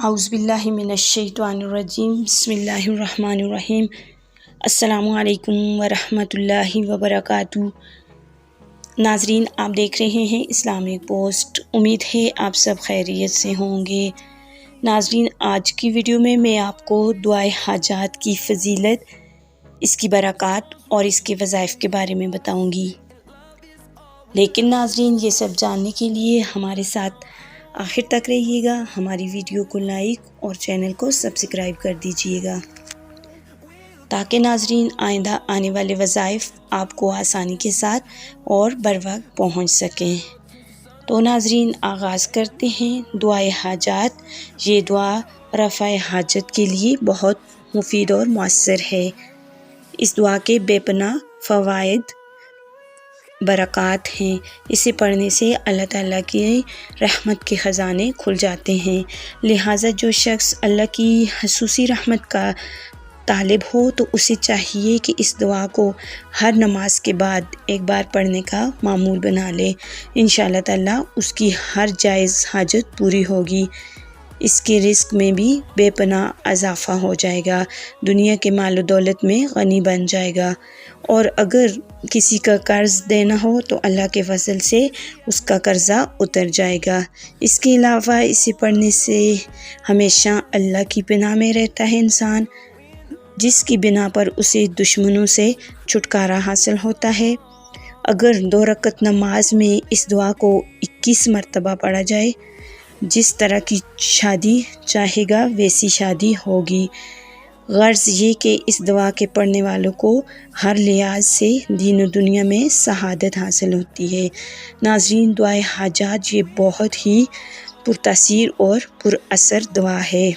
اعوذ باللہ من الشیطان الرجیم بسم اللہ الرحمن الرحیم السلام علیکم ورحمۃ اللہ وبرکاتہ۔ ناظرین، آپ دیکھ رہے ہیں اسلامک پوسٹ۔ امید ہے آپ سب خیریت سے ہوں گے۔ ناظرین، آج کی ویڈیو میں آپ کو دعائے حاجات کی فضیلت، اس کی برکات اور اس کے وظائف کے بارے میں بتاؤں گی۔ لیکن ناظرین، یہ سب جاننے کے لیے ہمارے ساتھ آخر تک رہیے گا۔ ہماری ویڈیو کو لائک اور چینل کو سبسکرائب کر دیجیے گا تاکہ ناظرین آئندہ آنے والے وظائف آپ کو آسانی کے ساتھ اور بر وقت پہنچ سکیں۔ تو ناظرین، آغاز کرتے ہیں۔ دعائے حاجات، یہ دعا رفع حاجت کے لیے بہت مفید اور مؤثر ہے۔ اس دعا کے بے پناہ فوائد، برکات ہیں۔ اسے پڑھنے سے اللہ تعالیٰ کی رحمت کے خزانے کھل جاتے ہیں۔ لہٰذا جو شخص اللہ کی خصوصی رحمت کا طالب ہو تو اسے چاہیے کہ اس دعا کو ہر نماز کے بعد ایک بار پڑھنے کا معمول بنا لے۔ انشاءاللہ تعالیٰ اس کی ہر جائز حاجت پوری ہوگی۔ اس کے رزق میں بھی بے پناہ اضافہ ہو جائے گا، دنیا کے مال و دولت میں غنی بن جائے گا، اور اگر کسی کا قرض دینا ہو تو اللہ کے فضل سے اس کا قرضہ اتر جائے گا۔ اس کے علاوہ اسے پڑھنے سے ہمیشہ اللہ کی پناہ میں رہتا ہے انسان، جس کی بنا پر اسے دشمنوں سے چھٹکارا حاصل ہوتا ہے۔ اگر 2 رکعت نماز میں اس دعا کو 21 مرتبہ پڑھا جائے، جس طرح کی شادی چاہے گا ویسی شادی ہوگی۔ غرض یہ کہ اس دعا کے پڑھنے والوں کو ہر لحاظ سے دین و دنیا میں سعادت حاصل ہوتی ہے۔ ناظرین، دعائے حاجات یہ بہت ہی پرتاثیر اور پر اثر دعا ہے۔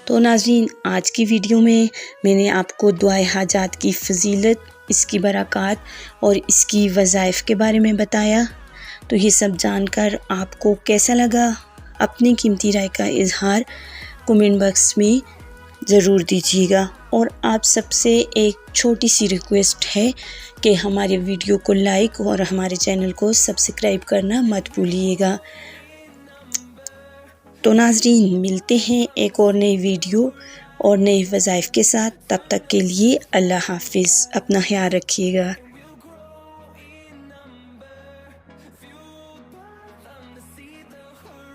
تو ناظرین، آج کی ویڈیو میں نے آپ کو دعائے حاجات کی فضیلت، اس کی برکات اور اس کی وظائف کے بارے میں بتایا۔ تو یہ سب جان کر آپ کو کیسا لگا؟ اپنی قیمتی رائے کا اظہار کمنٹ باکس میں ضرور دیجیے گا، اور آپ سب سے ایک چھوٹی سی ریکویسٹ ہے کہ ہمارے ویڈیو کو لائک اور ہمارے چینل کو سبسکرائب کرنا مت بھولیے گا۔ تو ناظرین، ملتے ہیں ایک اور نئی ویڈیو اور نئے وظائف کے ساتھ۔ تب تک کے لیے اللہ حافظ، اپنا خیال رکھیے گا۔